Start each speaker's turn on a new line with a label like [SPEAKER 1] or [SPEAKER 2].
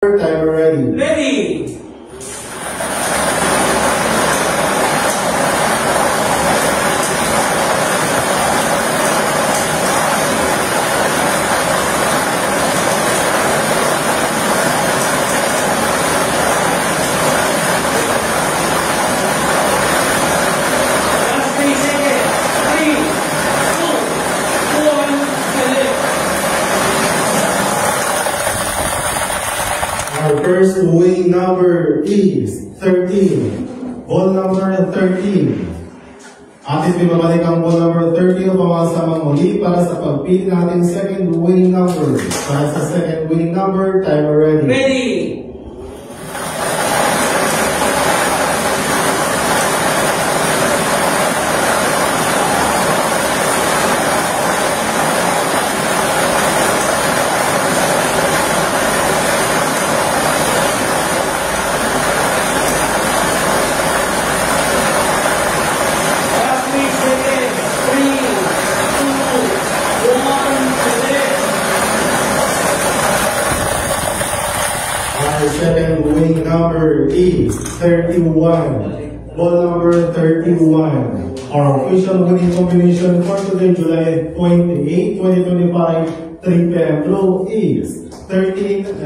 [SPEAKER 1] Timer ready.
[SPEAKER 2] Ready! Last 3 seconds. 3, 2, 1, select.
[SPEAKER 1] Our first winning number is 13. Ball number 13. Atin binabalik ang ball number 13 o pamasamang muli para sa pagpili natin second winning number. Para sa second winning number, timer ready.
[SPEAKER 2] Ready! Last 3 seconds. 3, 2, 1, select.
[SPEAKER 1] Our second winning number is 31. Ball number 31. Our official winning combination for today, July 28, 2025, 3 p.m. flow is 13.